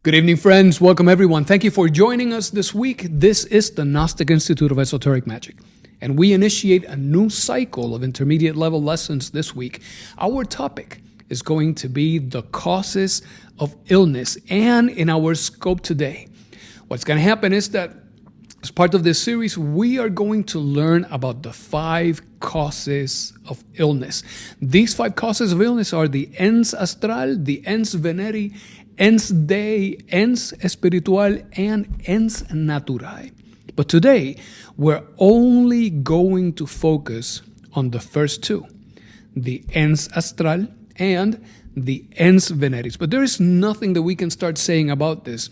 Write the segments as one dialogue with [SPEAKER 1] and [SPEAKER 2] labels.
[SPEAKER 1] Good evening, friends. Welcome, everyone. Thank you for joining us this week. This is the Gnostic Institute of Esoteric Magic, and we initiate a new cycle of intermediate level lessons this week. Our topic is going to be the causes of illness, and in our scope today, what's going to happen is that as part of this series, we are going to learn about the 5 causes of illness. These 5 causes of illness are the Ens Astrale, the Ens VENERI, Ens Dei, Ens Spiritual, and Ens Naturae. But today, we're only going to focus on the first 2, the Ens Astrale and the Ens Veneris. But there is nothing that we can start saying about this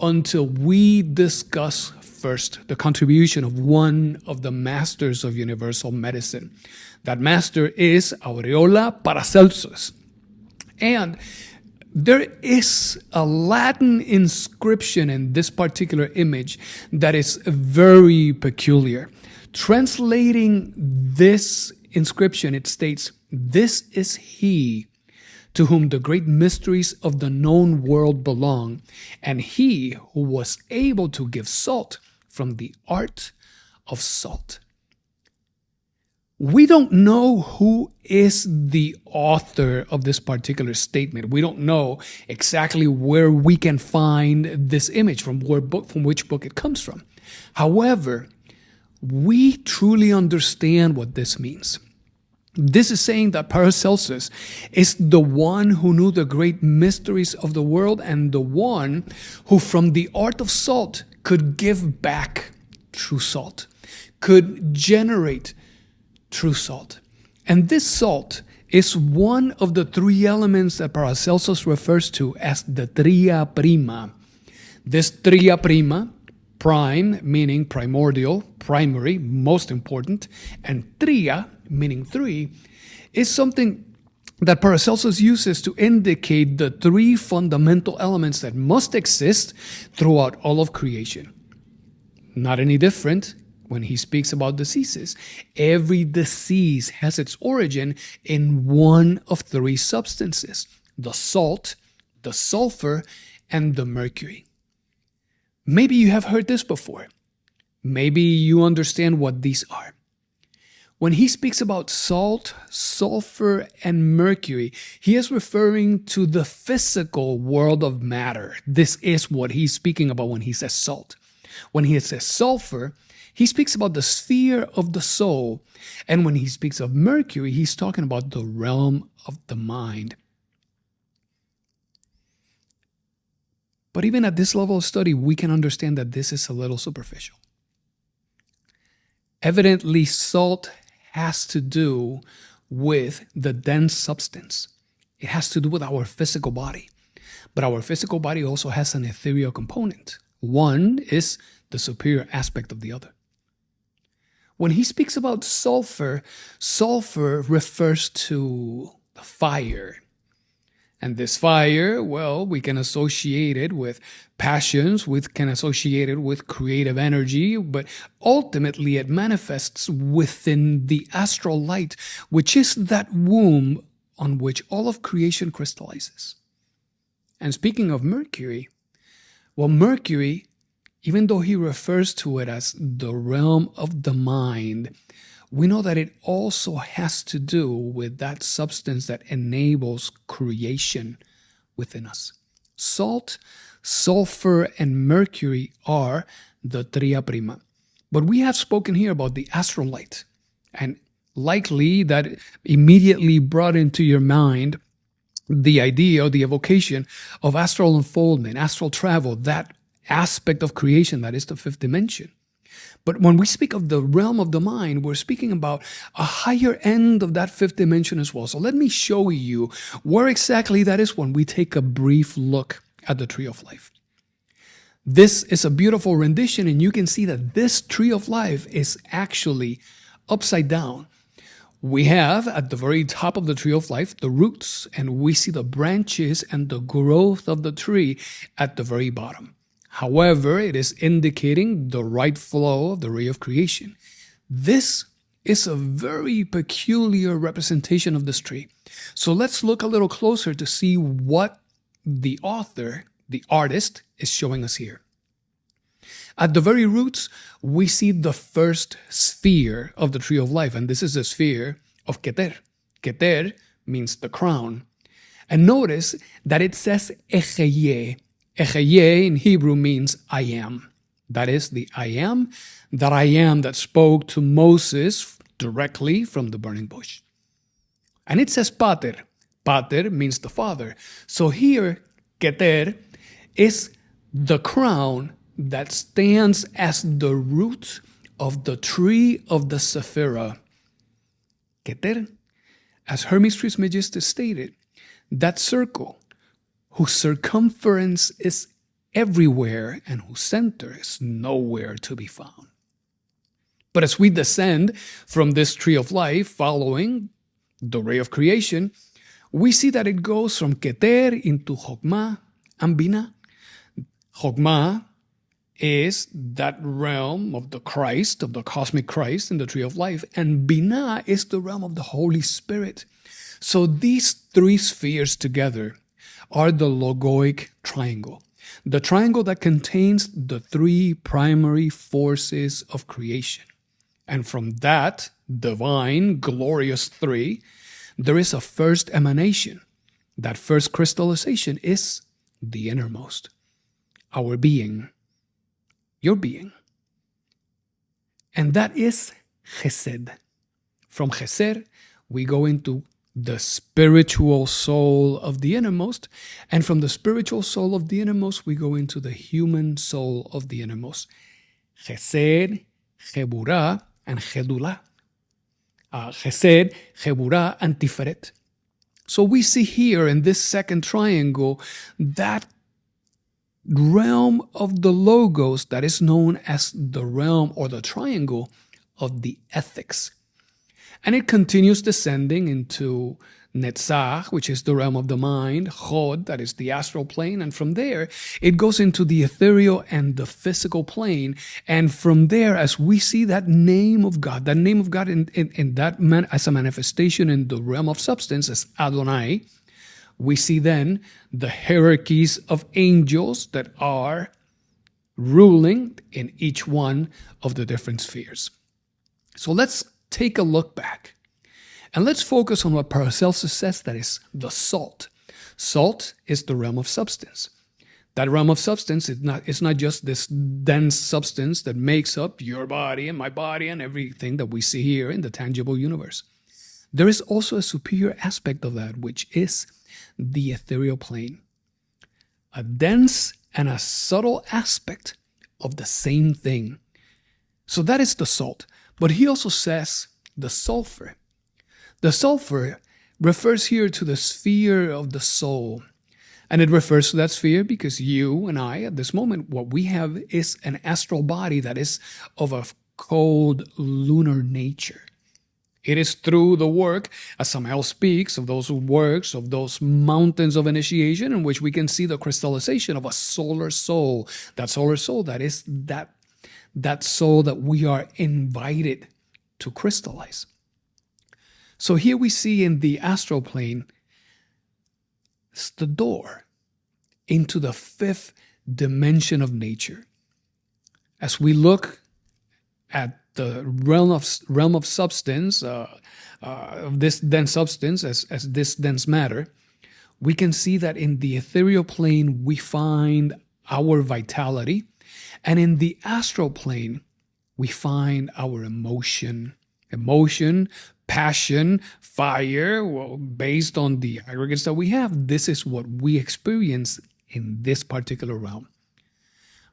[SPEAKER 1] until we discuss first the contribution of one of the masters of universal medicine. That master is Aureola Paracelsus. And there is a Latin inscription in this particular image that is very peculiar. Translating this inscription, it states, "This is he to whom the great mysteries of the known world belong, and he who was able to give salt from the art of salt." We don't know who is the author of this particular statement. We don't know exactly where we can find this image, from which book it comes from. However, we truly understand what this means. This is saying that Paracelsus is the one who knew the great mysteries of the world and the one who from the art of salt could give back true salt, could generate true salt. And this salt is one of the 3 elements that Paracelsus refers to as the tria prima. This tria prima, prime meaning primordial, primary, most important, and tria meaning 3, is something that Paracelsus uses to indicate the 3 fundamental elements that must exist throughout all of creation. Not any different when he speaks about diseases. Every disease has its origin in one of 3 substances: the salt, the sulfur, and the mercury. Maybe you have heard this before. Maybe you understand what these are. When he speaks about salt, sulfur, and mercury, he is referring to the physical world of matter. This is what he's speaking about when he says salt. When he says sulfur, he speaks about the sphere of the soul. And when he speaks of mercury, he's talking about the realm of the mind. But even at this level of study, we can understand that this is a little superficial. Evidently, salt has to do with the dense substance. It has to do with our physical body. But our physical body also has an ethereal component. One is the superior aspect of the other. When he speaks about sulfur, sulfur refers to the fire. And this fire, well, we can associate it with passions, we can associate it with creative energy, but ultimately it manifests within the astral light, which is that womb on which all of creation crystallizes. And speaking of Mercury, well, Mercury, even though he refers to it as the realm of the mind, we know that it also has to do with that substance that enables creation within us. Salt, sulfur, and mercury are the tria prima. But we have spoken here about the astral light, and likely that immediately brought into your mind the idea or the evocation of astral unfoldment, astral travel, that aspect of creation that is the 5th dimension. But when we speak of the realm of the mind, we're speaking about a higher end of that 5th dimension as well. So let me show you where exactly that is when we take a brief look at the Tree of Life. This is a beautiful rendition, and you can see that this Tree of Life is actually upside down. We have at the very top of the Tree of Life the roots, and we see the branches and the growth of the tree at the very bottom. However, it is indicating the right flow of the ray of creation. This is a very peculiar representation of this tree. So let's look a little closer to see what the author, the artist, is showing us here. At the very roots, we see the first sphere of the tree of life, and this is the sphere of Keter. Keter means the crown. And notice that it says Echeye. Echeye in Hebrew means I am. That is the I am that spoke to Moses directly from the burning bush. And it says Pater. Pater means the father. So here, Keter is the crown that stands as the root of the tree of the Sephira. Keter, as Hermes Trismegistus stated, that circle whose circumference is everywhere and whose center is nowhere to be found. But as we descend from this tree of life following the ray of creation, we see that it goes from Keter into Chokmah and Binah. Chokmah is that realm of the Christ, of the cosmic Christ in the tree of life, and Binah is the realm of the Holy Spirit. So these three spheres together are the logoic triangle, the triangle that contains the three primary forces of creation. And from that divine, glorious three, there is a first emanation. That first crystallization is the innermost, our being, your being. And that is Chesed. From Chesed, we go into the spiritual soul of the innermost, and from the spiritual soul of the innermost, we go into the human soul of the innermost. Chesed, Cheburah, and Chedulah. Chesed, Cheburah, and Tiferet. So we see here in this second triangle that realm of the logos that is known as the realm or the triangle of the ethics. And it continues descending into Netzach, which is the realm of the mind, Chod, that is the astral plane, and from there it goes into the ethereal and the physical plane. And from there, as we see that name of God in that man as a manifestation in the realm of substance as Adonai, we see then the hierarchies of angels that are ruling in each one of the different spheres. So let's take a look back and let's focus on what Paracelsus says, that is the salt. Salt is the realm of substance. That realm of substance is not just this dense substance that makes up your body and my body and everything that we see here in the tangible universe. There is also a superior aspect of that, which is the ethereal plane. A dense and a subtle aspect of the same thing. So that is the salt. But he also says the sulfur. The sulfur refers here to the sphere of the soul. And it refers to that sphere because you and I, at this moment, what we have is an astral body that is of a cold lunar nature. It is through the work, as Samael speaks, of those works, of those mountains of initiation, in which we can see the crystallization of a solar soul. That solar soul, that is that soul that we are invited to crystallize. So here we see in the astral plane, it's the door into the fifth dimension of nature. As we look at the realm of substance, of this dense substance as this dense matter, we can see that in the ethereal plane we find our vitality, and in the astral plane we find our emotion, passion, fire. Well, based on the aggregates that we have, this is what we experience in this particular realm.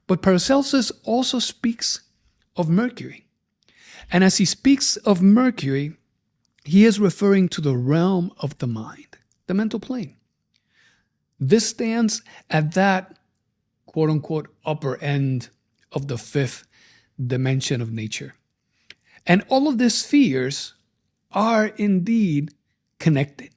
[SPEAKER 1] But Paracelsus also speaks of Mercury. And as he speaks of Mercury, he is referring to the realm of the mind, the mental plane. This stands at that quote-unquote upper end of the fifth dimension of nature. And all of these spheres are indeed connected.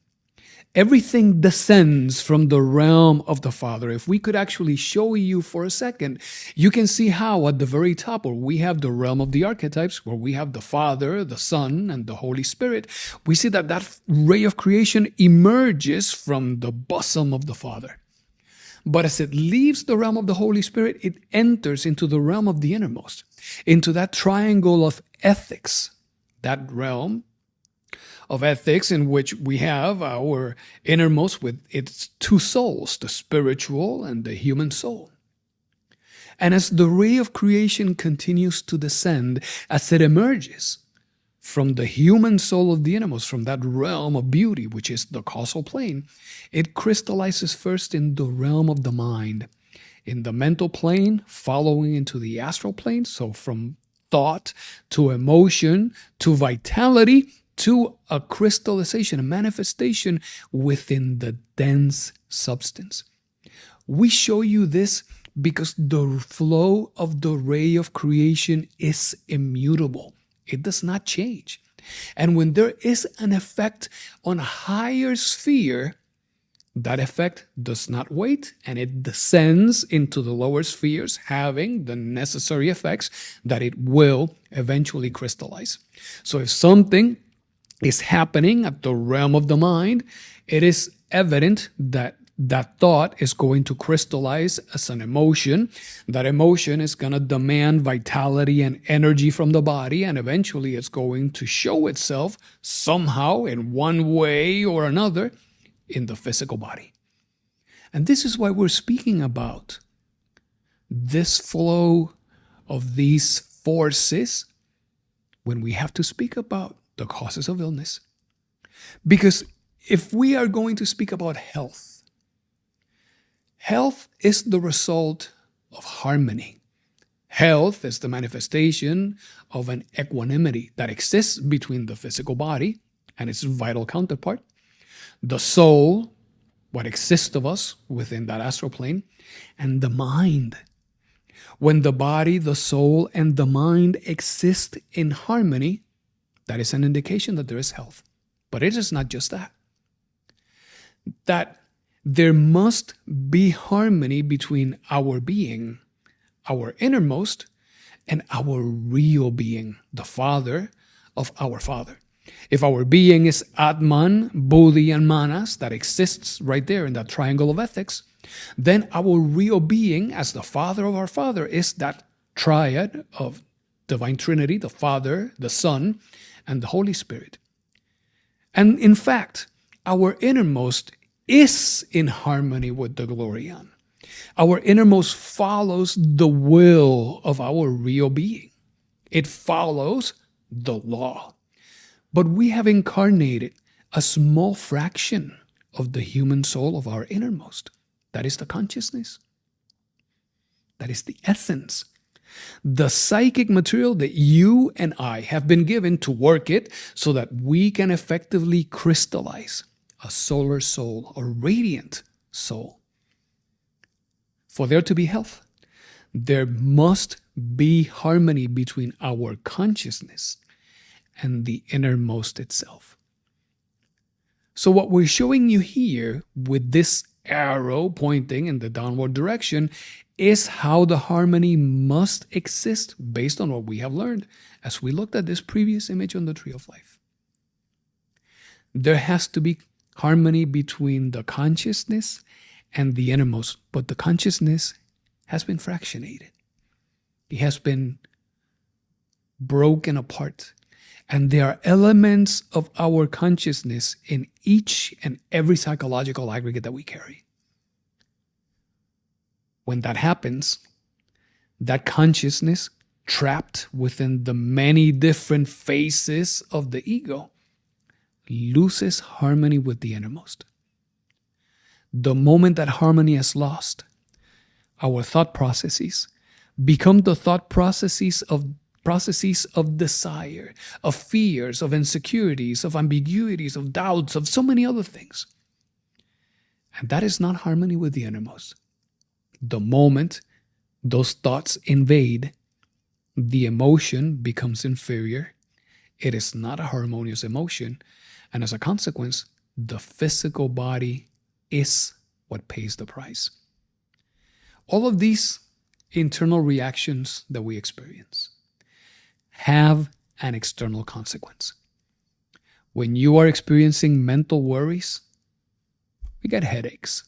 [SPEAKER 1] Everything descends from the realm of the Father. If we could actually show you for a second, you can see how at the very top, where we have the realm of the archetypes, where we have the Father, the Son, and the Holy Spirit, we see that ray of creation emerges from the bosom of the Father. But as it leaves the realm of the Holy Spirit, it enters into the realm of the innermost, into that triangle of ethics, that realm of ethics in which we have our innermost with its two souls, the spiritual and the human soul. And as the ray of creation continues to descend, as it emerges from the human soul of the innermost, from that realm of beauty, which is the causal plane, it crystallizes first in the realm of the mind, in the mental plane, following into the astral plane, so from thought to emotion to vitality to a crystallization, a manifestation within the dense substance. We show you this because the flow of the ray of creation is immutable. It does not change. And when there is an effect on a higher sphere, that effect does not wait, and it descends into the lower spheres, having the necessary effects that it will eventually crystallize. So if something is happening at the realm of the mind, it is evident that that thought is going to crystallize as an emotion. That emotion is going to demand vitality and energy from the body, and eventually it's going to show itself somehow in one way or another in the physical body. And this is why we're speaking about this flow of these forces when we have to speak about the causes of illness. Because if we are going to speak about health, health is the result of harmony. Health is the manifestation of an equanimity that exists between the physical body and its vital counterpart, the soul, what exists of us within that astral plane, and the mind. When the body, the soul, and the mind exist in harmony, that is an indication that there is health. But it is not just that. That there must be harmony between our being, our innermost, and our real being, the Father of our Father. If our being is Atman, Buddhi, and Manas, that exists right there in that triangle of ethics, then our real being as the Father of our Father is that triad of Divine Trinity, the Father, the Son, and the Holy Spirit. And in fact, our innermost is in harmony with the Glorian. Our innermost follows the will of our real being. It follows the law. But we have incarnated a small fraction of the human soul of our innermost. That is the consciousness. That is the essence. The psychic material that you and I have been given to work it so that we can effectively crystallize a solar soul, a radiant soul. For there to be health, there must be harmony between our consciousness and the innermost itself. So what we're showing you here with this arrow pointing in the downward direction is how the harmony must exist based on what we have learned as we looked at this previous image on the Tree of Life. There has to be harmony between the consciousness and the innermost, but the consciousness has been fractionated. It has been broken apart. And there are elements of our consciousness in each and every psychological aggregate that we carry. When that happens, that consciousness, trapped within the many different phases of the ego, loses harmony with the innermost. The moment that harmony is lost, our thought processes become the thought processes of desire, of fears, of insecurities, of ambiguities, of doubts, of so many other things. And that is not harmony with the innermost. The moment those thoughts invade, the emotion becomes inferior. It is not a harmonious emotion. And as a consequence, the physical body is what pays the price. All of these internal reactions that we experience have an external consequence. When you are experiencing mental worries, we get headaches,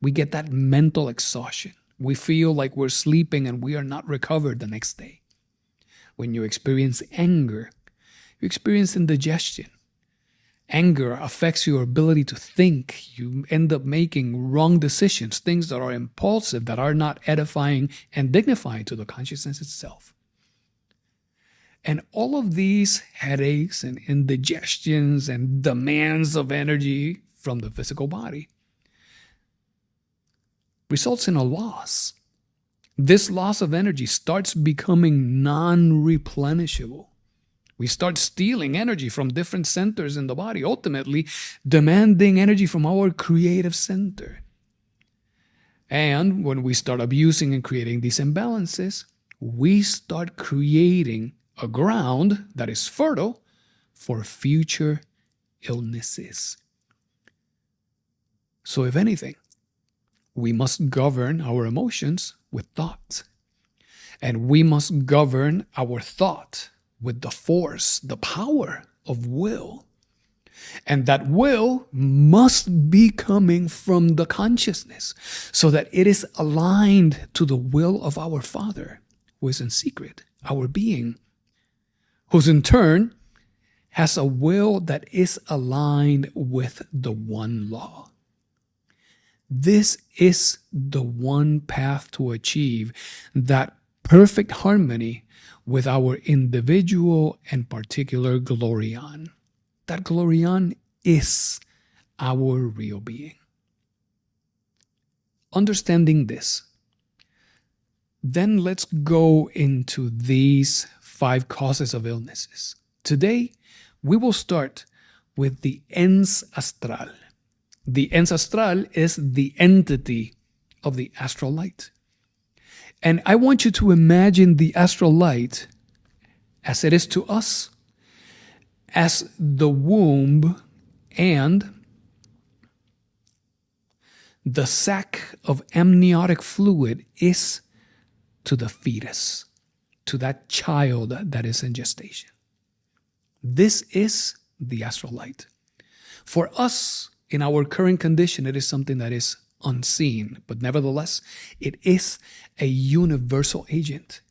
[SPEAKER 1] We get that mental exhaustion. We feel like we're sleeping and we are not recovered the next day. When you experience anger, you experience indigestion. Anger affects your ability to think. You end up making wrong decisions, things that are impulsive, that are not edifying and dignifying to the consciousness itself. And all of these headaches and indigestions and demands of energy from the physical body results in a loss. This loss of energy starts becoming non-replenishable. We start stealing energy from different centers in the body, ultimately demanding energy from our creative center. And when we start abusing and creating these imbalances, we start creating a ground that is fertile for future illnesses. So if anything, we must govern our emotions with thought. And we must govern our thought with the force, the power of will. And that will must be coming from the consciousness so that it is aligned to the will of our Father, who is in secret, our being, who's in turn has a will that is aligned with the one law. This is the one path to achieve that perfect harmony with our individual and particular glorion. That glorion is our real being. Understanding this, then let's go into these 5 causes of illnesses. Today, we will start with the Ens Astrale. The Ens Astrale is the entity of the astral light. And I want you to imagine the astral light as it is to us, as the womb and the sac of amniotic fluid is to the fetus, to that child that is in gestation. This is the astral light. For us, in our current condition, it is something that is unseen, but nevertheless, it is a universal agent.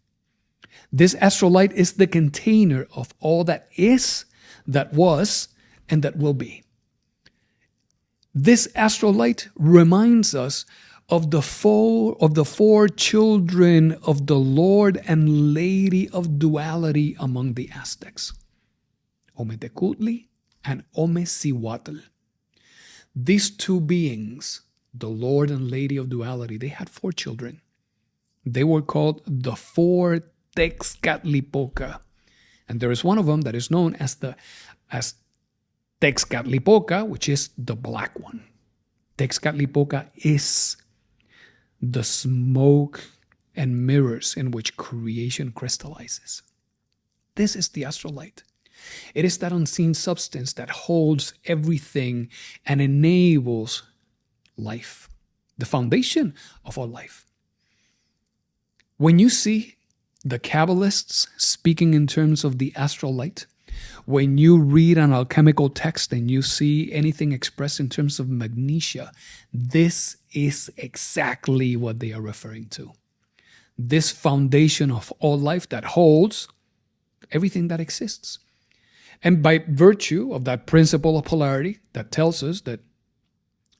[SPEAKER 1] This astral light is the container of all that is, that was, and that will be. This astral light reminds us of the four children of the Lord and Lady of duality among the Aztecs, Ometecutli and Omecihuatl. These 2 beings, the Lord and Lady of duality, they had 4 children. They were called the 4 Texcatlipoca. And there is one of them that is known as Texcatlipoca, which is the black one. Texcatlipoca is the smoke and mirrors in which creation crystallizes. This is the astral light. It is that unseen substance that holds everything and enables life, the foundation of all life. When you see the Kabbalists speaking in terms of the astral light, when you read an alchemical text and you see anything expressed in terms of magnesia, this is exactly what they are referring to. This foundation of all life that holds everything that exists. And by virtue of that principle of polarity that tells us that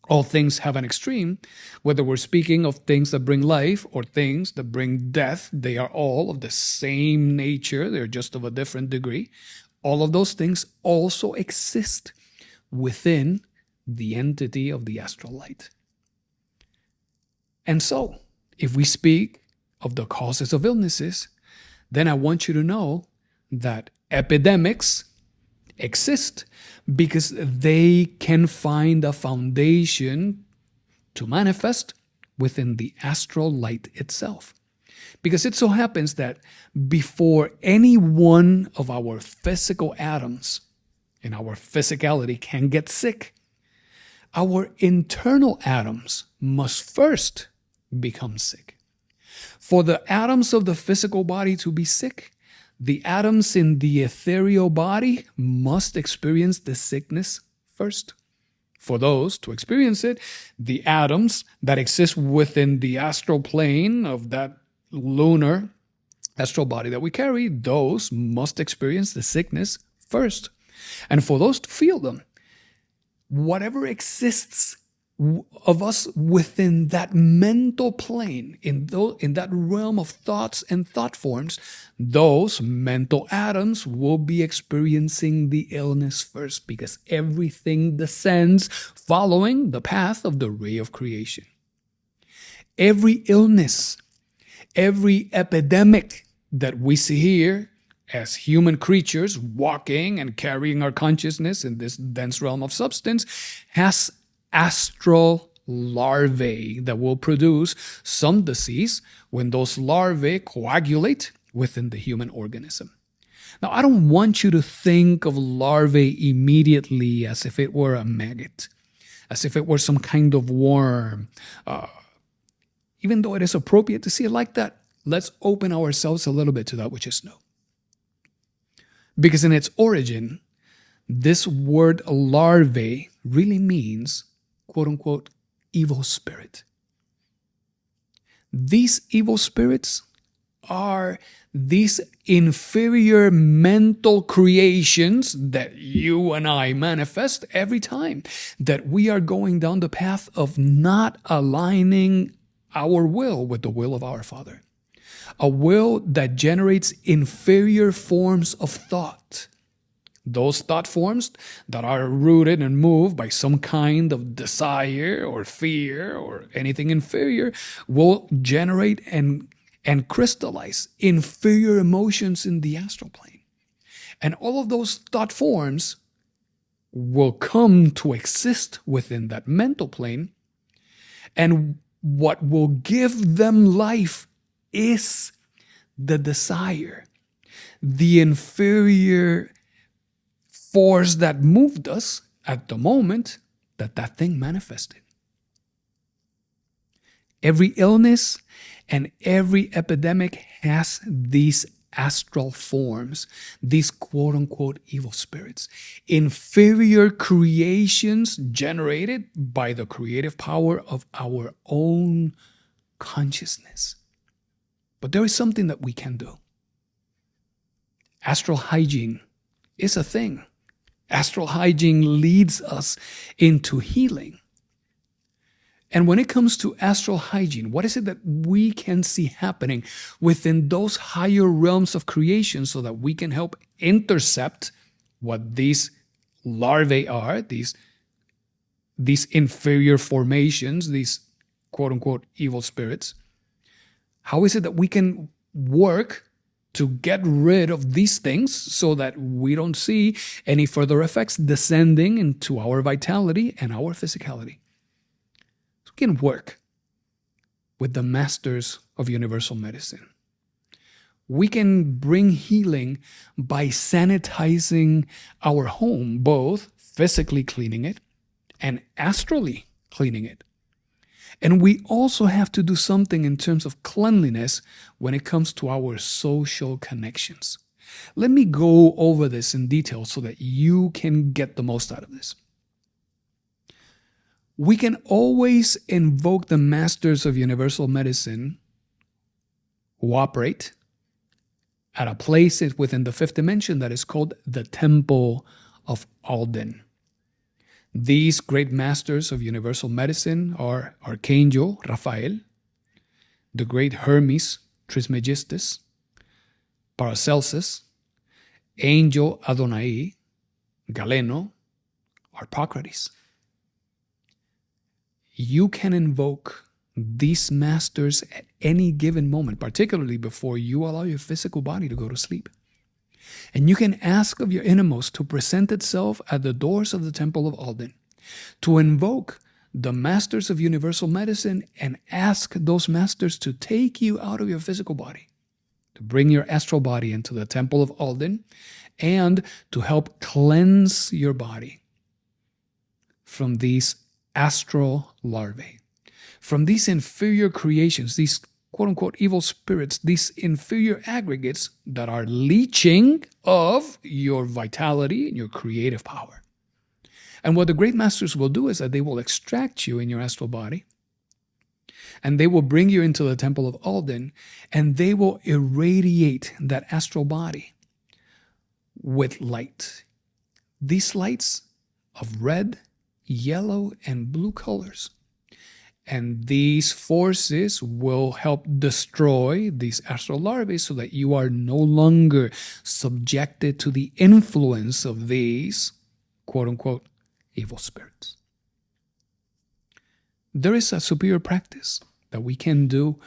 [SPEAKER 1] all things have an extreme, whether we're speaking of things that bring life or things that bring death, they are all of the same nature, they're just of a different degree. All of those things also exist within the entity of the astral light. And so, if we speak of the causes of illnesses, then I want you to know that epidemics exist because they can find a foundation to manifest within the astral light itself. Because it so happens that before any one of our physical atoms in our physicality can get sick, our internal atoms must first become sick. For the atoms of the physical body to be sick, the atoms in the ethereal body must experience the sickness first. For those to experience it, the atoms that exist within the astral plane of that lunar astral body that we carry, those must experience the sickness first. And for those to feel them, whatever exists of us within that mental plane, in that realm of thoughts and thought forms, those mental atoms will be experiencing the illness first, because everything descends following the path of the ray of creation. Every illness, every epidemic that we see here as human creatures walking and carrying our consciousness in this dense realm of substance has astral larvae that will produce some disease when those larvae coagulate within the human organism. Now, I don't want you to think of larvae immediately as if it were a maggot, as if it were some kind of worm. Even though it is appropriate to see it like that, let's open ourselves a little bit to that which is new. Because in its origin, this word larvae really means, quote unquote, evil spirit. These evil spirits are these inferior mental creations that you and I manifest every time that we are going down the path of not aligning our will with the will of our Father. A will that generates inferior forms of thought. Those thought forms that are rooted and moved by some kind of desire or fear or anything inferior will generate and crystallize inferior emotions in the astral plane. And all of those thought forms will come to exist within that mental plane. And what will give them life is the desire, the inferior force that moved us at the moment that thing manifested. Every illness and every epidemic has these astral forms, these quote-unquote evil spirits, inferior creations generated by the creative power of our own consciousness. But there is something that we can do. Astral hygiene is a thing. Astral hygiene leads us into healing. And when it comes to astral hygiene, what is it that we can see happening within those higher realms of creation so that we can help intercept what these larvae are, these inferior formations, these quote-unquote evil spirits? How is it that we can work to get rid of these things so that we don't see any further effects descending into our vitality and our physicality? So we can work with the masters of universal medicine. We can bring healing by sanitizing our home, both physically cleaning it and astrally cleaning it. And we also have to do something in terms of cleanliness when it comes to our social connections. Let me go over this in detail so that you can get the most out of this. We can always invoke the masters of universal medicine who operate at a place within the fifth dimension that is called the Temple of Alden. These great masters of universal medicine are Archangel Raphael, the great Hermes Trismegistus, Paracelsus, Angel Adonai, Galeno, Harpocrates. You can invoke these masters at any given moment, particularly before you allow your physical body to go to sleep. And you can ask of your innermost to present itself at the doors of the Temple of Alden, to invoke the masters of universal medicine and ask those masters to take you out of your physical body, to bring your astral body into the Temple of Alden, and to help cleanse your body from these astral larvae, from these inferior creations, these quote-unquote evil spirits, these inferior aggregates that are leeching of your vitality and your creative power. And what the great masters will do is that they will extract you in your astral body, and they will bring you into the temple of Alden, and they will irradiate that astral body with light. These lights of red, yellow, and blue colors. And these forces will help destroy these astral larvae so that you are no longer subjected to the influence of these, quote unquote, evil spirits. There is a superior practice that we can do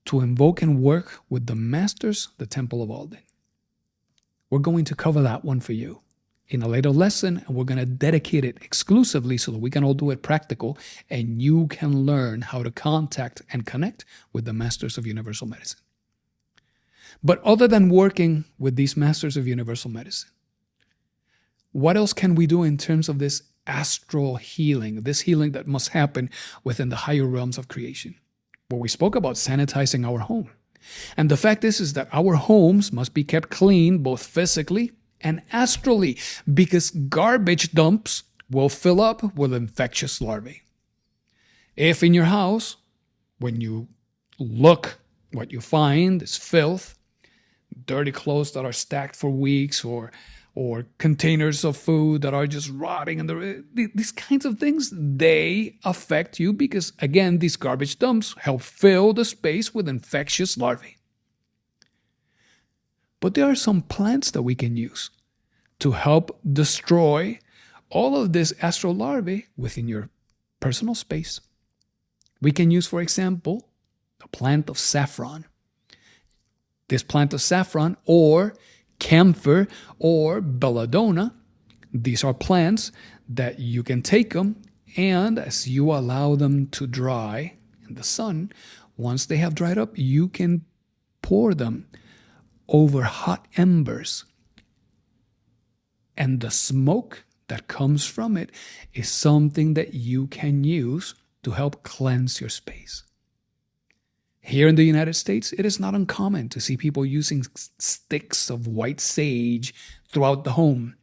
[SPEAKER 1] to invoke and work with the masters, the Temple of Alden. We're going to cover that one for you in a later lesson, and we're going to dedicate it exclusively so that we can all do it practical and you can learn how to contact and connect with the masters of universal medicine. But other than working with these masters of universal medicine, what else can we do in terms of this astral healing, this healing that must happen within the higher realms of creation? Well, we spoke about sanitizing our home. And the fact is that our homes must be kept clean, both physically and astrally, because garbage dumps will fill up with infectious larvae. If in your house, when you look, what you find is filth, dirty clothes that are stacked for weeks, or containers of food that are just rotting, and these kinds of things, they affect you because, again, these garbage dumps help fill the space with infectious larvae. But there are some plants that we can use to help destroy all of this astral larvae within your personal space. We can use, for example, the plant of saffron. This plant of saffron, or camphor, or belladonna, these are plants that you can take them, and as you allow them to dry in the sun, once they have dried up, you can pour them over hot embers. And the smoke that comes from it is something that you can use to help cleanse your space. Here in the United States, it is not uncommon to see people using sticks of white sage throughout the home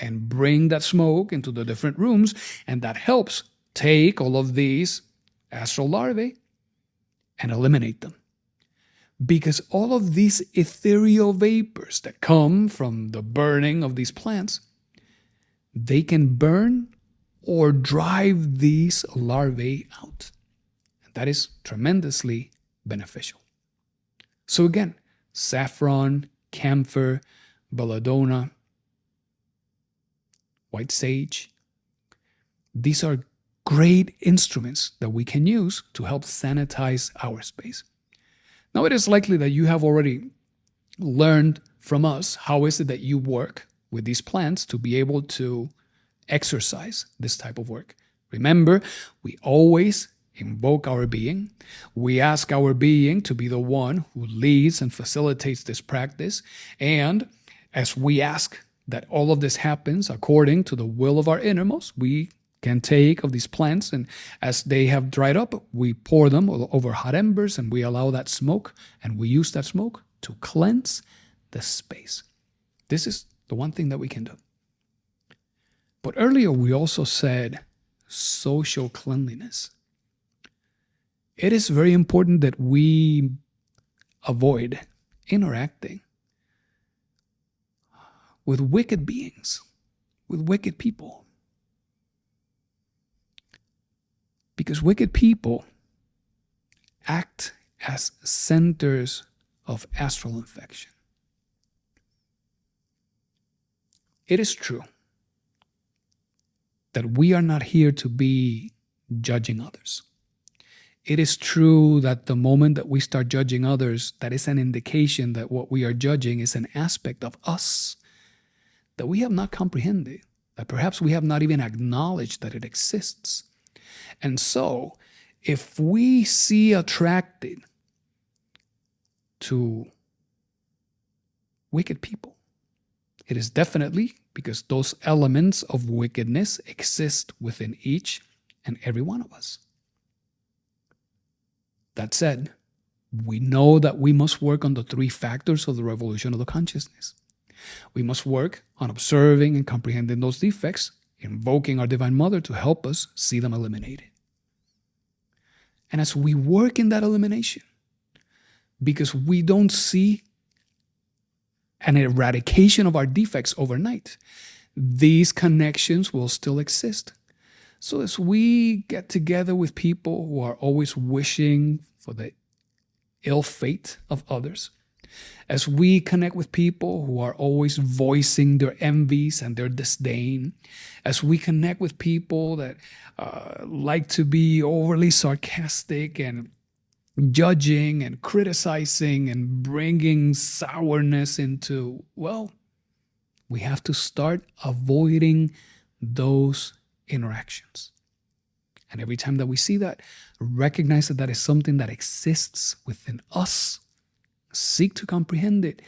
[SPEAKER 1] and bring that smoke into the different rooms, and that helps take all of these astral larvae and eliminate them. Because all of these ethereal vapors that come from the burning of these plants, they can burn or drive these larvae out. That is tremendously beneficial. So again, saffron, camphor, belladonna, white sage, these are great instruments that we can use to help sanitize our space. Now, it is likely that you have already learned from us how is it that you work with these plants to be able to exercise this type of work. Remember, we always invoke our being. We ask our being to be the one who leads and facilitates this practice. And as we ask that all of this happens according to the will of our innermost, we can take of these plants, and as they have dried up, we pour them over hot embers, and we allow that smoke, and we use that smoke to cleanse the space. This is the one thing that we can do. But earlier we also said social cleanliness. It is very important that we avoid interacting with wicked beings, with wicked people. Because wicked people act as centers of astral infection. It is true that we are not here to be judging others. It is true that the moment that we start judging others, that is an indication that what we are judging is an aspect of us that we have not comprehended, that perhaps we have not even acknowledged that it exists. And so, if we see attracted to wicked people, it is definitely because those elements of wickedness exist within each and every one of us. That said, we know that we must work on the three factors of the revolution of the consciousness. We must work on observing and comprehending those defects invoking our Divine Mother to help us see them eliminated. And as we work in that elimination, because we don't see an eradication of our defects overnight, these connections will still exist. So as we get together with people who are always wishing for the ill fate of others, as we connect with people who are always voicing their envies and their disdain, as we connect with people that like to be overly sarcastic and judging and criticizing and bringing sourness into, well, we have to start avoiding those interactions. And every time that we see that, recognize that that is something that exists within us. Seek to comprehend it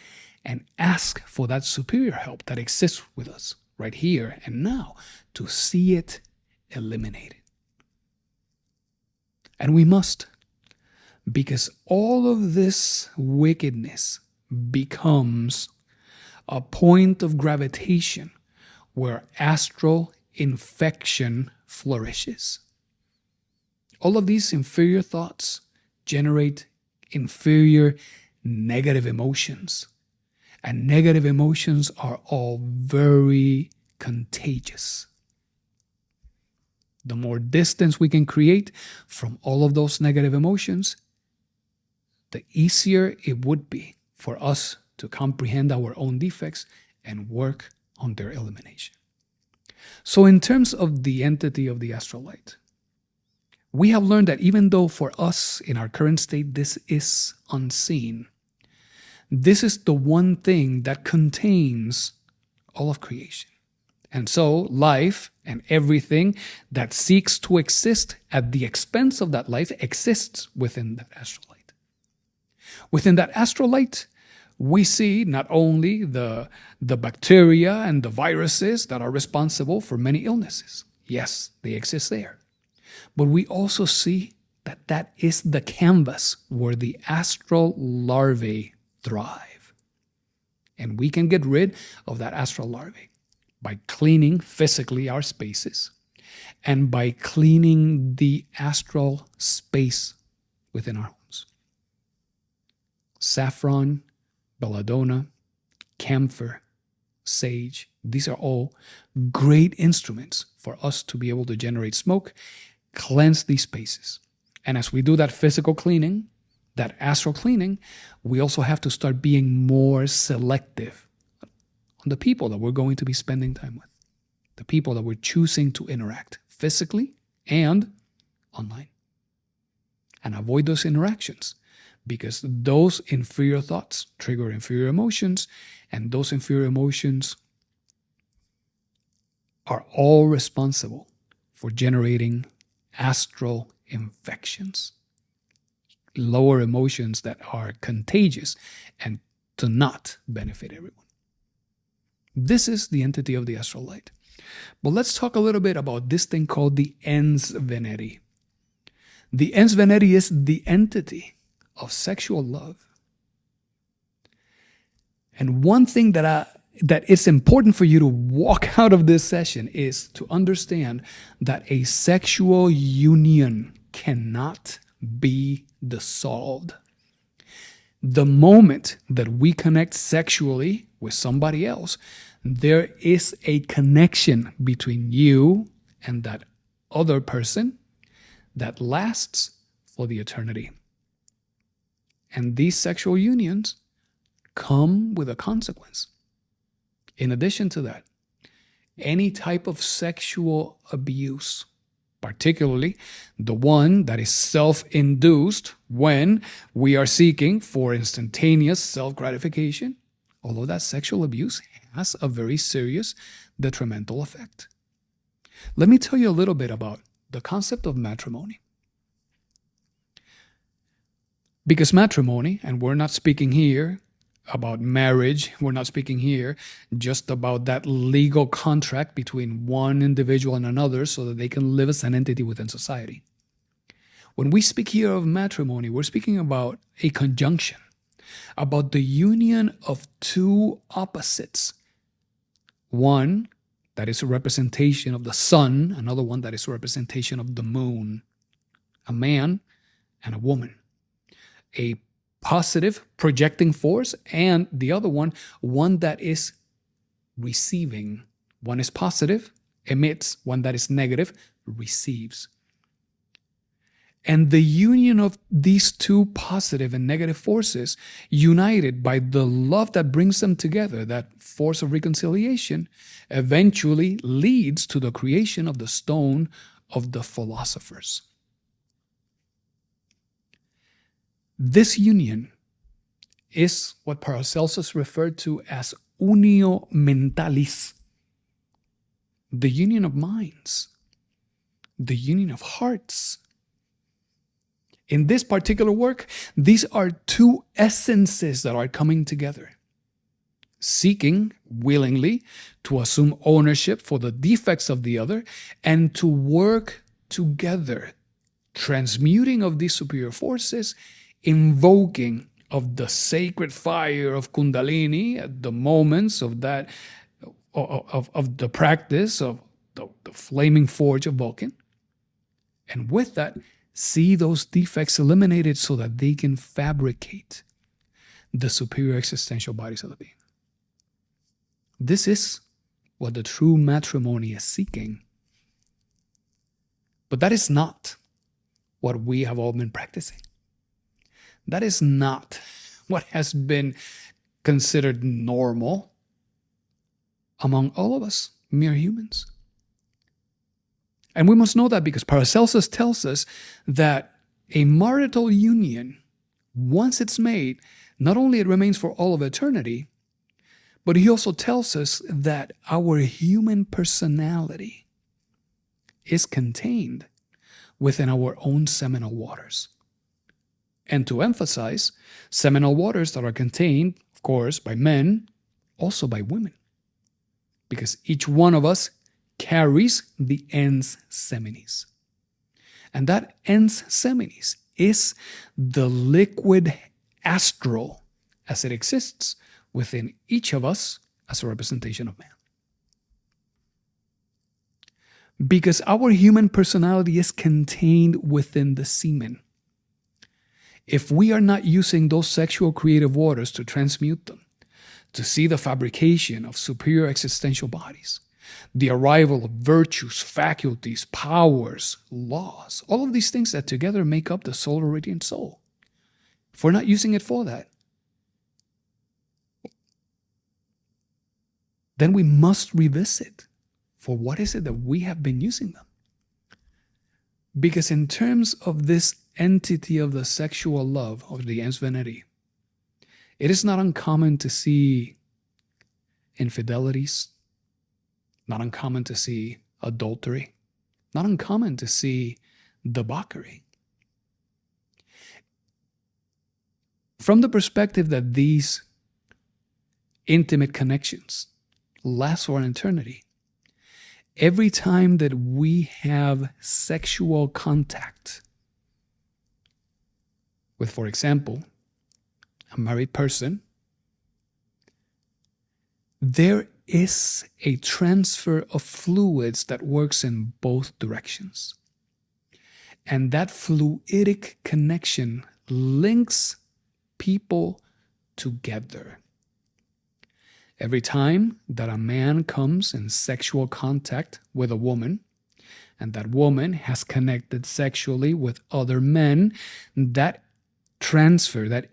[SPEAKER 1] and ask for that superior help that exists with us right here and now to see it eliminated. And we must, because all of this wickedness becomes a point of gravitation where astral infection flourishes. All of these inferior thoughts generate inferior negative emotions. And negative emotions are all very contagious. The more distance we can create from all of those negative emotions, the easier it would be for us to comprehend our own defects and work on their elimination. So in terms of the entity of the astral light, we have learned that even though for us in our current state this is unseen, this is the one thing that contains all of creation. And so life and everything that seeks to exist at the expense of that life exists within that astral light. Within that astral light, we see not only the bacteria and the viruses that are responsible for many illnesses. Yes, they exist there. But we also see that that is the canvas where the astral larvae thrive. And we can get rid of that astral larvae by cleaning physically our spaces and by cleaning the astral space within our homes. Saffron, belladonna, camphor, sage, these are all great instruments for us to be able to generate smoke, cleanse these spaces. And as we do that physical cleaning, that astral cleaning, we also have to start being more selective on the people that we're going to be spending time with, the people that we're choosing to interact physically and online. And avoid those interactions, because those inferior thoughts trigger inferior emotions, and those inferior emotions are all responsible for generating astral infections, lower emotions that are contagious and do not benefit everyone. This is the entity of the astral light. But let's talk a little bit about this thing called the Ens VENERI. The Ens VENERI is the entity of sexual love. And one thing that is important for you to walk out of this session is to understand that a sexual union cannot be dissolved. The moment that we connect sexually with somebody else, there is a connection between you and that other person that lasts for the eternity. And these sexual unions come with a consequence. In addition to that, any type of sexual abuse, particularly the one that is self-induced when we are seeking for instantaneous self-gratification, all of that sexual abuse has a very serious detrimental effect. Let me tell you a little bit about the concept of matrimony. Because matrimony, and we're not speaking here about marriage, we're not speaking here just about that legal contract between one individual and another so that they can live as an entity within society. When we speak here of matrimony, we're speaking about a conjunction, about the union of two opposites. One that is a representation of the sun, another one that is a representation of the moon, a man and a woman, a positive projecting force, and the other one that is receiving. One is positive, emits; one that is negative, receives. And the union of these two positive and negative forces, united by the love that brings them together, that force of reconciliation, eventually leads to the creation of the stone of the philosophers. This union is what Paracelsus referred to as unio mentalis, the union of minds, the union of hearts. In this particular work, these are two essences that are coming together, seeking willingly to assume ownership for the defects of the other and to work together, transmuting of these superior forces, invoking of the sacred fire of Kundalini at the moments of that of the practice of the flaming forge of Vulcan, and with that, see those defects eliminated so that they can fabricate the superior existential bodies of the being. This is what the true matrimony is seeking. But that is not what we have all been practicing. That is not what has been considered normal among all of us, mere humans. And we must know that because Paracelsus tells us that a marital union, once it's made, not only it remains for all of eternity, but he also tells us that our human personality is contained within our own seminal waters. And to emphasize, seminal waters that are contained, of course, by men, also by women. Because each one of us carries the ens seminis. And that ens seminis is the liquid astral as it exists within each of us as a representation of man. Because our human personality is contained within the semen. If we are not using those sexual creative waters to transmute them, to see the fabrication of superior existential bodies, the arrival of virtues, faculties, powers, laws, all of these things that together make up the solar radiant soul. If we're not using it for that, then we must revisit for what is it that we have been using them. Because in terms of this entity of the sexual love of the Ens Veneri, it is not uncommon to see infidelities, not uncommon to see adultery, not uncommon to see debauchery. From the perspective that these intimate connections last for an eternity, every time that we have sexual contact with, for example, a married person, there is a transfer of fluids that works in both directions. And that fluidic connection links people together. Every time that a man comes in sexual contact with a woman, and that woman has connected sexually with other men, that transfer, that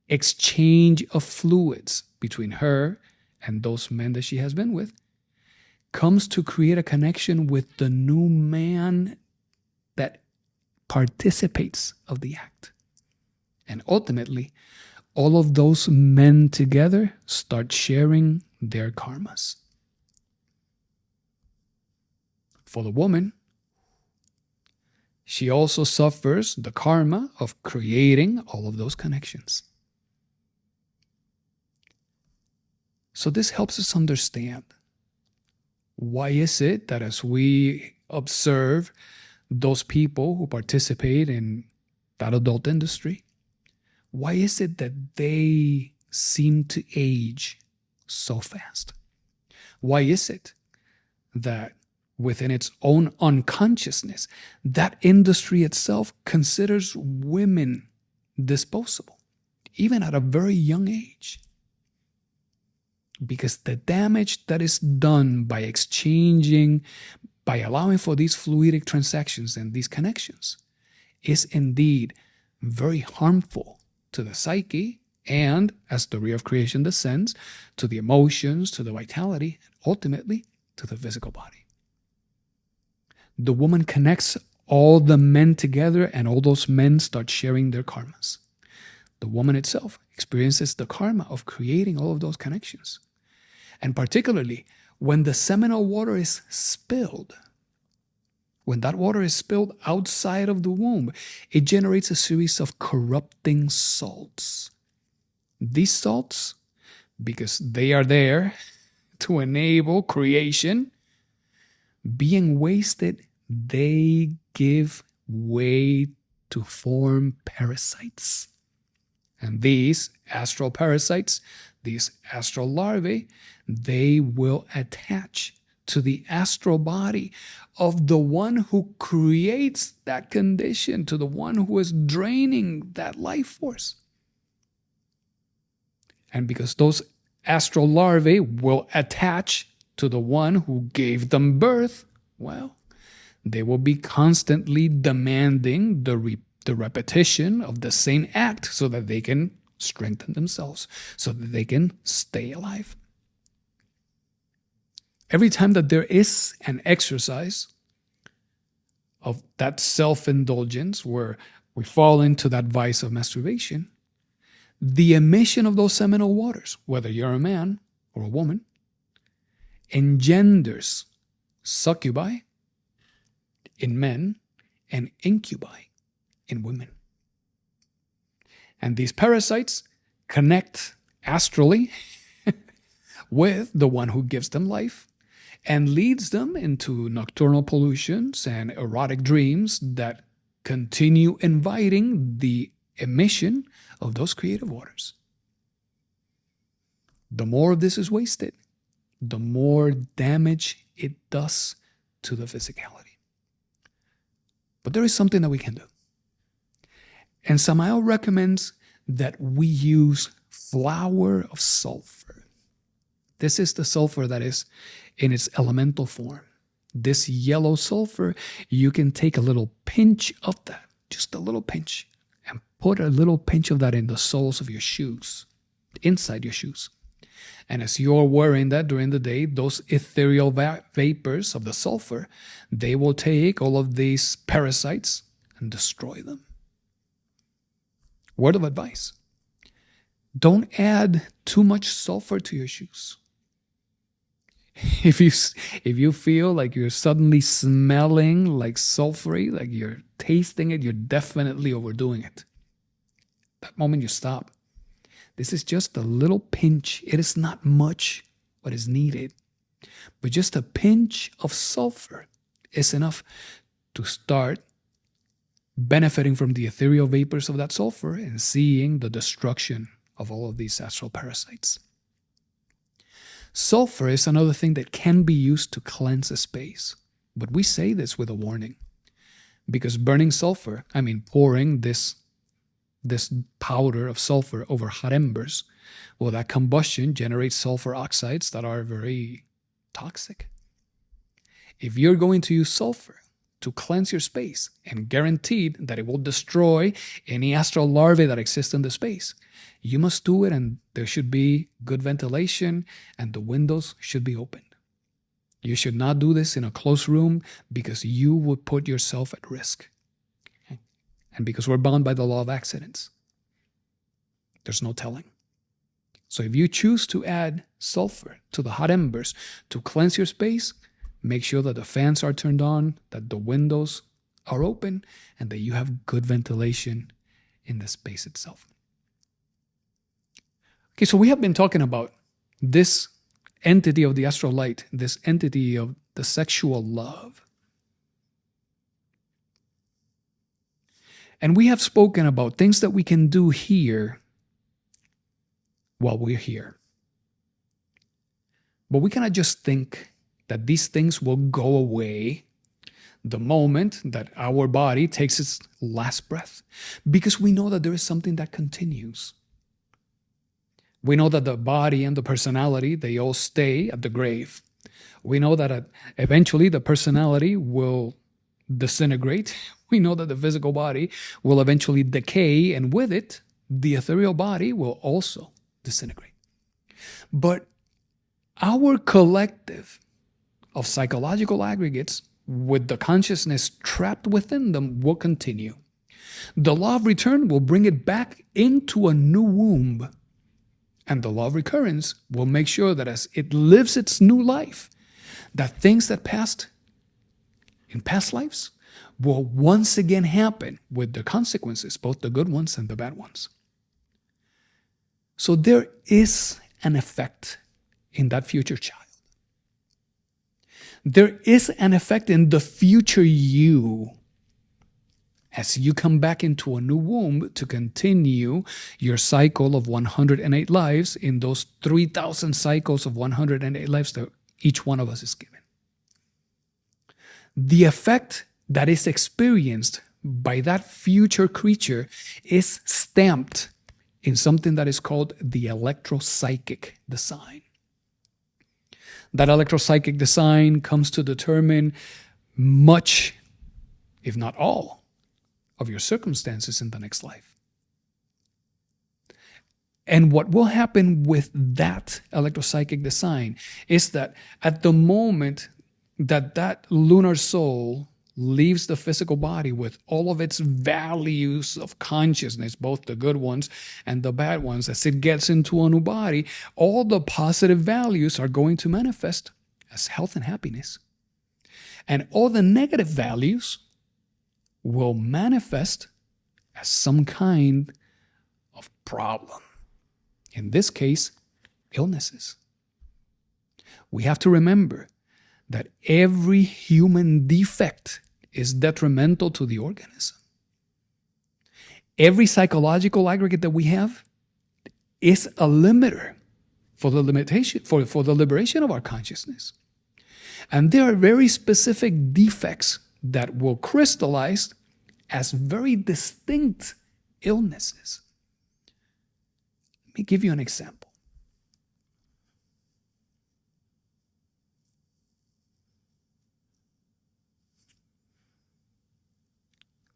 [SPEAKER 1] exchange of fluids between her and those men that she has been with, comes to create a connection with the new man that participates of the act. And ultimately, all of those men together start sharing their karmas. For the woman, she also suffers the karma of creating all of those connections. So this helps us understand why is it that as we observe those people who participate in that adult industry, why is it that they seem to age so fast? Why is it that within its own unconsciousness, that industry itself considers women disposable, even at a very young age. Because the damage that is done by exchanging, by allowing for these fluidic transactions and these connections, is indeed very harmful to the psyche and, as the rear of creation descends, to the emotions, to the vitality, and ultimately to the physical body. The woman connects all the men together, and all those men start sharing their karmas. The woman itself experiences the karma of creating all of those connections. And particularly when the seminal water is spilled, when that water is spilled outside of the womb, it generates a series of corrupting salts. These salts, because they are there to enable creation, being wasted, they give way to form parasites. And these astral parasites, these astral larvae, they will attach to the astral body of the one who creates that condition, to the one who is draining that life force. And because those astral larvae will attach to the one who gave them birth, well, they will be constantly demanding the repetition of the same act so that they can strengthen themselves, so that they can stay alive. Every time that there is an exercise of that self-indulgence where we fall into that vice of masturbation, the emission of those seminal waters, whether you're a man or a woman, engenders succubi in men and incubi in women. And these parasites connect astrally with the one who gives them life and leads them into nocturnal pollutions and erotic dreams that continue inviting the emission of those creative waters. The more of this is wasted, the more damage it does to the physicality. But there is something that we can do. And Samael recommends that we use flour of sulfur. This is the sulfur that is in its elemental form. This yellow sulfur, you can take a little pinch of that, just a little pinch, and put a little pinch of that in the soles of your shoes, inside your shoes. And as you're wearing that during the day, those ethereal vapors of the sulfur, they will take all of these parasites and destroy them. Word of advice: don't add too much sulfur to your shoes. If you feel like you're suddenly smelling like sulfury, like you're tasting it, you're definitely overdoing it. That moment you stop. This is just a little pinch. It is not much what is needed, but just a pinch of sulfur is enough to start benefiting from the ethereal vapors of that sulfur and seeing the destruction of all of these astral parasites. Sulfur is another thing that can be used to cleanse a space. But we say this with a warning. Because burning sulfur, pouring this powder of sulfur over hot embers, well, that combustion generates sulfur oxides that are very toxic. If you're going to use sulfur to cleanse your space and guaranteed that it will destroy any astral larvae that exist in the space, you must do it, and there should be good ventilation and the windows should be opened. You should not do this in a closed room because you would put yourself at risk. And because we're bound by the law of accidents, there's no telling. So if you choose to add sulfur to the hot embers to cleanse your space, make sure that the fans are turned on, that the windows are open, and that you have good ventilation in the space itself. Okay, so we have been talking about this entity of the astral light, this entity of the sexual love. And we have spoken about things that we can do here while we're here. But we cannot just think that these things will go away the moment that our body takes its last breath, because we know that there is something that continues. We know that the body and the personality, they all stay at the grave. We know that eventually the personality will disintegrate. We know that the physical body will eventually decay, and with it, the ethereal body will also disintegrate. But our collective of psychological aggregates with the consciousness trapped within them will continue. The law of return will bring it back into a new womb. And the law of recurrence will make sure that as it lives its new life, that things that passed in past lives will once again happen with the consequences, both the good ones and the bad ones. So there is an effect in that future child. There is an effect in the future you as you come back into a new womb to continue your cycle of 108 lives in those 3,000 cycles of 108 lives that each one of us is given. The effect that is experienced by that future creature is stamped in something that is called the electropsychic design. That electropsychic design comes to determine much, if not all, of your circumstances in the next life. And what will happen with that electropsychic design is that at the moment that that lunar soul leaves the physical body with all of its values of consciousness, both the good ones and the bad ones, as it gets into a new body, all the positive values are going to manifest as health and happiness. And all the negative values will manifest as some kind of problem. In this case, illnesses. We have to remember that every human defect is detrimental to the organism. Every psychological aggregate that we have is a limiter for the limitation, for the liberation of our consciousness. And there are very specific defects that will crystallize as very distinct illnesses. Let me give you an example.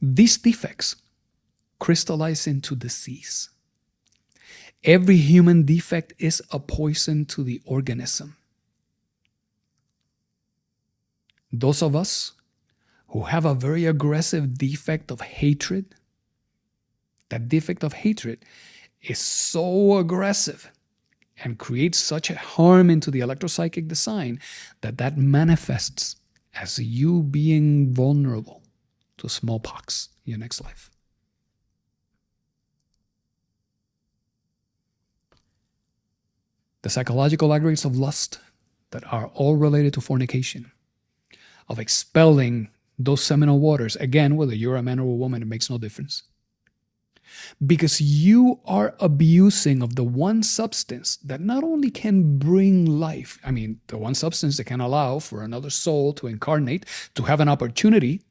[SPEAKER 1] These defects crystallize into disease. Every human defect is a poison to the organism. Those of us who have a very aggressive defect of hatred, that defect of hatred is so aggressive and creates such a harm into the electropsychic design that manifests as you being vulnerable to smallpox in your next life. The psychological aggregates of lust that are all related to fornication, of expelling those seminal waters, again, whether you're a man or a woman, it makes no difference. Because you are abusing of the one substance that not only can bring life, the one substance that can allow for another soul to incarnate, to have an opportunity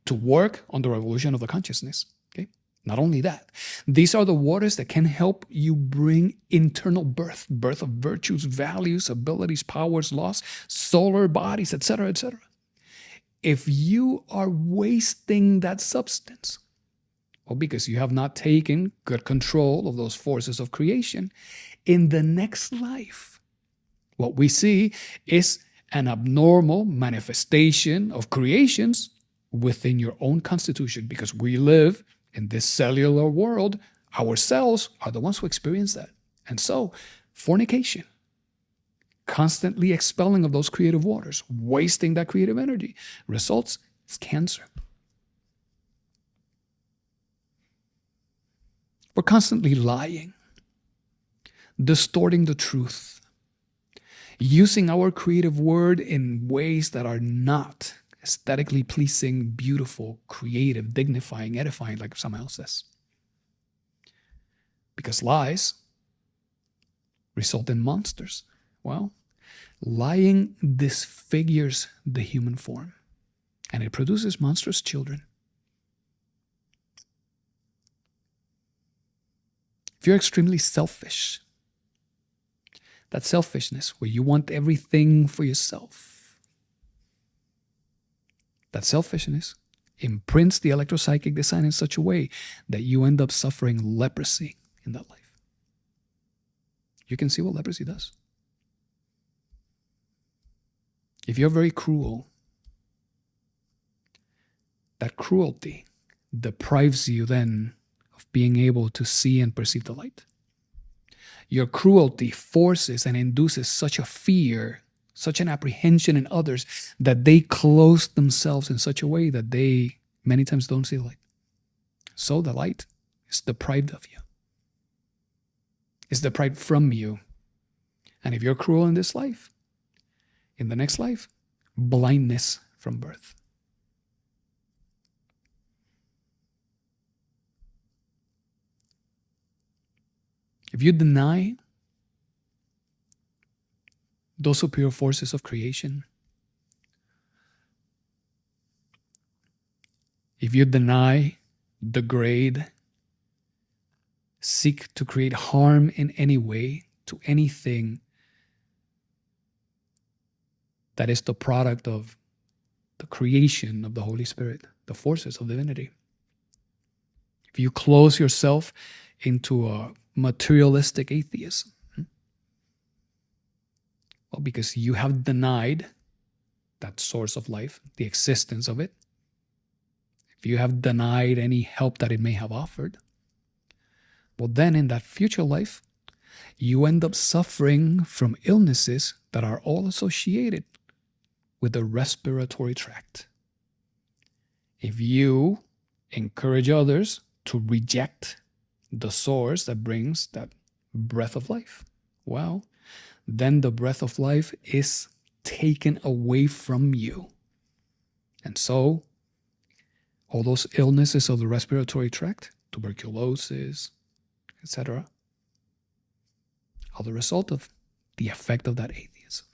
[SPEAKER 1] to work on the revolution of the consciousness. Okay? Not only that, these are the waters that can help you bring internal birth of virtues, values, abilities, powers, laws, solar bodies, etc., etc. If you are wasting that substance, well, because you have not taken good control of those forces of creation, in the next life, what we see is an abnormal manifestation of creations within your own constitution, because we live in this cellular world. Our cells are the ones who experience that. And so, fornication, constantly expelling of those creative waters, wasting that creative energy, results is cancer. We're constantly lying, distorting the truth, using our creative word in ways that are not aesthetically pleasing, beautiful, creative, dignifying, edifying, like someone else says. Because lies result in monsters. Well, Lying disfigures the human form, and it produces monstrous children. If you're extremely selfish, that selfishness where you want everything for yourself, that selfishness imprints the electropsychic design in such a way that you end up suffering leprosy in that life. You can see what leprosy does. If you're very cruel, that cruelty deprives you then of being able to see and perceive the light. Your cruelty forces and induces such a fear, such an apprehension in others that they close themselves in such a way that they many times don't see the light. So the light is deprived of you. It's deprived from you. And if you're cruel in this life, in the next life, blindness from birth. If you deny those superior forces of creation, if you deny, degrade, seek to create harm in any way to anything that is the product of the creation of the Holy Spirit, the forces of divinity. If you close yourself into a materialistic atheism, well, because you have denied that source of life, the existence of it, if you have denied any help that it may have offered, well, then in that future life, you end up suffering from illnesses that are all associated with the respiratory tract. If you encourage others to reject the source that brings that breath of life, well, then the breath of life is taken away from you. And so, all those illnesses of the respiratory tract, tuberculosis, etc., are the result of the effect of that atheism.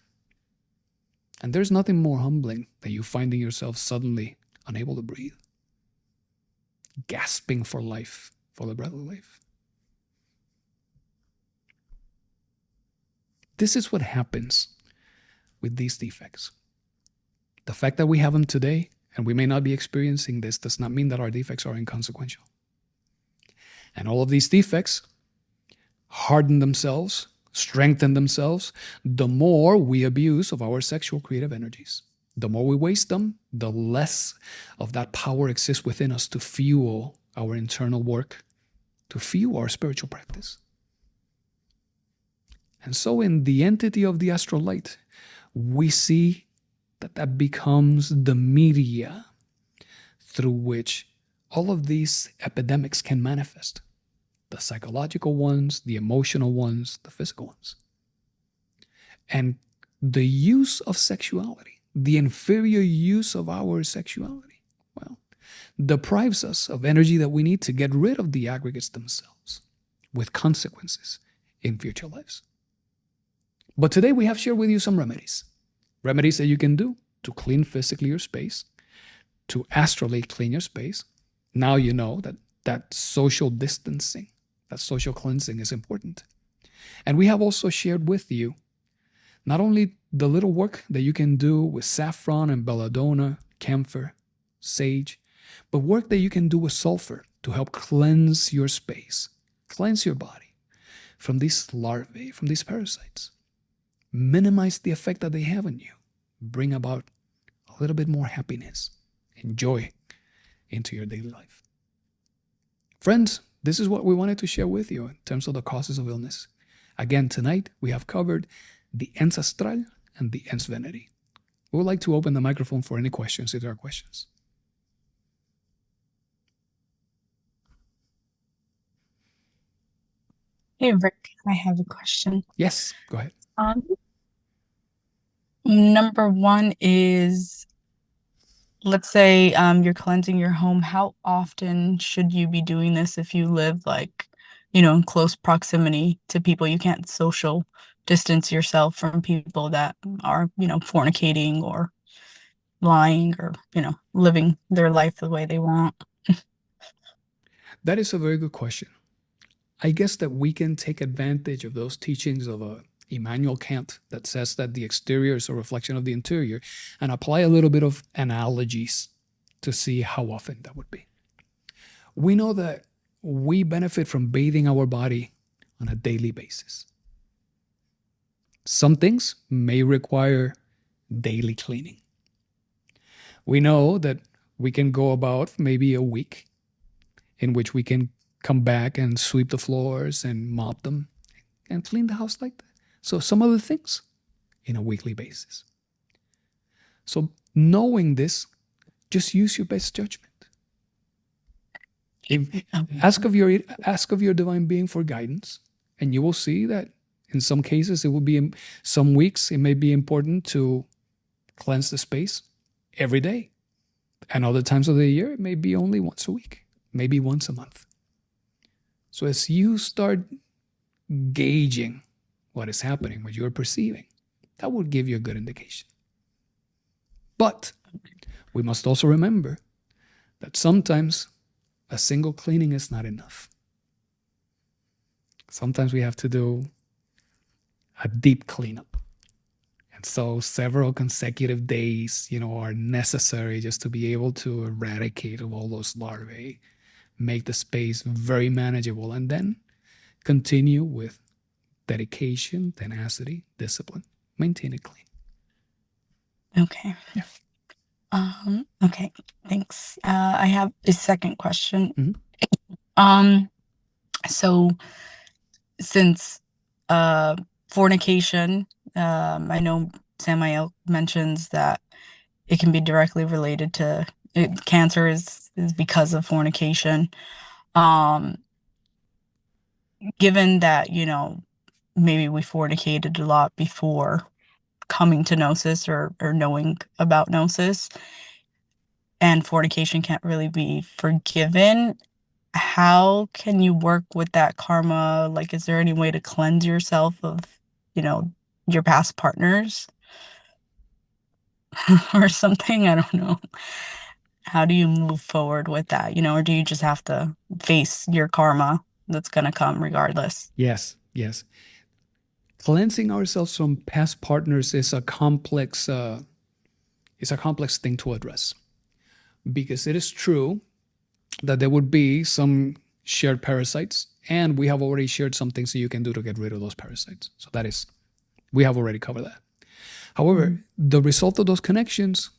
[SPEAKER 1] And there's nothing more humbling than you finding yourself suddenly unable to breathe, gasping for life, for the breath of life. This is what happens with these defects. The fact that we have them today, and we may not be experiencing this, does not mean that our defects are inconsequential. And all of these defects harden themselves, strengthen themselves, the more we abuse of our sexual creative energies. The more we waste them, the less of that power exists within us to fuel our internal work, to fuel our spiritual practice. And so in the entity of the astral light, we see that becomes the media through which all of these epidemics can manifest. The psychological ones, the emotional ones, the physical ones. And the use of sexuality, the inferior use of our sexuality, well, deprives us of energy that we need to get rid of the aggregates themselves, with consequences in future lives. But today we have shared with you some remedies. Remedies that you can do to clean physically your space, to astrally clean your space. Now you know that social distancing, that social cleansing is important. And we have also shared with you not only the little work that you can do with saffron and belladonna, camphor, sage, but work that you can do with sulfur to help cleanse your space, cleanse your body from these larvae, from these parasites. Minimize the effect that they have on you. Bring about a little bit more happiness and joy into your daily life. Friends, this is what we wanted to share with you in terms of the causes of illness. Again, tonight we have covered the Ens Astrale and the Ens VENERI. We would like to open the microphone for any questions if there are questions.
[SPEAKER 2] Hey, Rick, I have a question.
[SPEAKER 1] Yes, go ahead.
[SPEAKER 2] Number one is, let's say you're cleansing your home. How often should you be doing this if you live in close proximity to people? You can't social distance yourself from people that are, fornicating or lying or, living their life the way they want?
[SPEAKER 1] That is a very good question. I guess that we can take advantage of those teachings of Immanuel Kant that says that the exterior is a reflection of the interior, and apply a little bit of analogies to see how often that would be. We know that we benefit from bathing our body on a daily basis. Some things may require daily cleaning. We know that we can go about maybe a week in which we can come back and sweep the floors and mop them and clean the house like that. So some other things in a weekly basis. So knowing this, just use your best judgment. Ask of your divine being for guidance, and you will see that in some cases it will be in some weeks it may be important to cleanse the space every day, and other times of the year it may be only once a week, maybe once a month. So as you start gauging what is happening, what you're perceiving, that will give you a good indication. But we must also remember that sometimes a single cleaning is not enough. Sometimes we have to do a deep cleanup. And so several consecutive days, are necessary just to be able to eradicate all those larvae, make the space very manageable, and then continue with dedication, tenacity, discipline, maintain it clean.
[SPEAKER 2] Okay.
[SPEAKER 1] Yeah.
[SPEAKER 2] Okay, thanks. I have a second question.
[SPEAKER 1] Mm-hmm.
[SPEAKER 2] So since fornication, I know Samael mentions that it can be directly related to cancer is because of fornication. Given that, maybe we fornicated a lot before coming to Gnosis or knowing about Gnosis, and fornication can't really be forgiven, how can you work with that karma? Like, is there any way to cleanse yourself of, your past partners or something? I don't know. How do you move forward with that, or do you just have to face your karma that's going to come regardless?
[SPEAKER 1] Yes. Cleansing ourselves from past partners is a complex thing to address, because it is true that there would be some shared parasites, and we have already shared some things that you can do to get rid of those parasites. So we have already covered that. However, the result of those connections,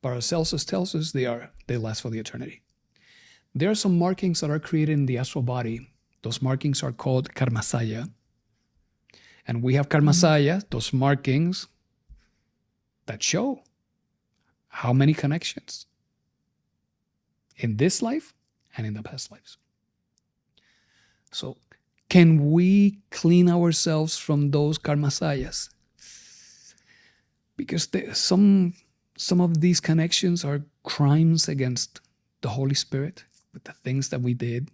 [SPEAKER 1] Paracelsus tells us they last for the eternity. There are some markings that are created in the astral body. Those markings are called karmasaya. And we have karmasaya, those markings that show how many connections in this life and in the past lives. So can we clean ourselves from those karmasayas? Because some of these connections are crimes against the Holy Spirit with the things that we did.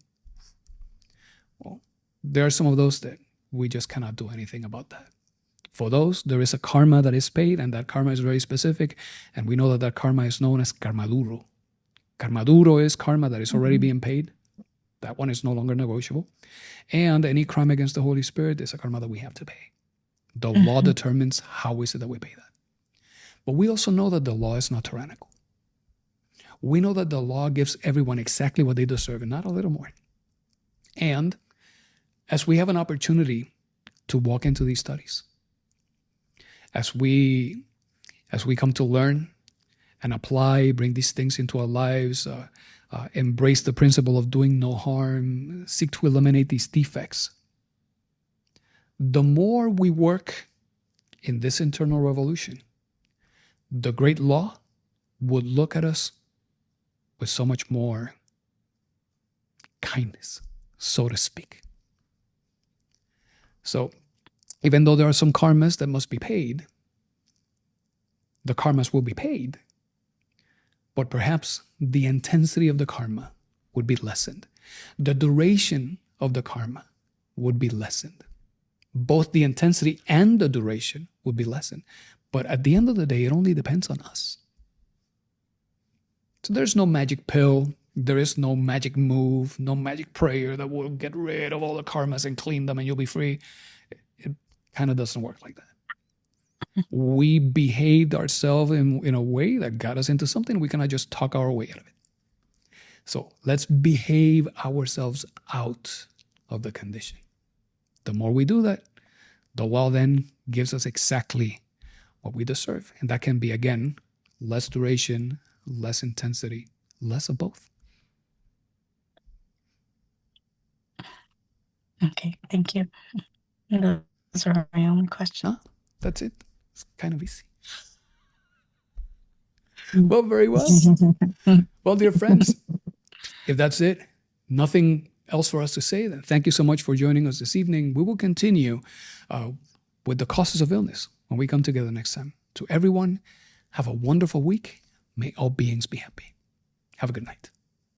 [SPEAKER 1] Well, there are some of those that we just cannot do anything about that. For those, there is a karma that is paid, and that karma is very specific, and we know that karma is known as karma duro. Karma duro is karma that is already being paid. That one is no longer negotiable. And any crime against the Holy Spirit is a karma that we have to pay. The law determines how is it that we pay that. But we also know that the law is not tyrannical. We know that the law gives everyone exactly what they deserve and not a little more. And as we have an opportunity to walk into these studies, as we come to learn and apply, bring these things into our lives, embrace the principle of doing no harm, seek to eliminate these defects, the more we work in this internal revolution, the great law would look at us with so much more kindness, so to speak. So even though there are some karmas that must be paid, the karmas will be paid, but perhaps the intensity of the karma would be lessened. The duration of the karma would be lessened both the intensity and the duration would be lessened. But at the end of the day, it only depends on us. So there's no magic pill. There is no magic move, no magic prayer that will get rid of all the karmas and clean them and you'll be free. It kind of doesn't work like that. We behaved ourselves in a way that got us into something. We cannot just talk our way out of it. So let's behave ourselves out of the condition. The more we do that, the law then gives us exactly what we deserve. And that can be, again, less duration, less intensity, less of both.
[SPEAKER 2] Okay, thank you. Those are my only questions.
[SPEAKER 1] That's it. It's kind of easy. Well, very well. Well, dear friends, if that's it, nothing else for us to say, then thank you so much for joining us this evening. We will continue with the causes of illness when we come together next time. To everyone, have a wonderful week. May all beings be happy. Have a good night.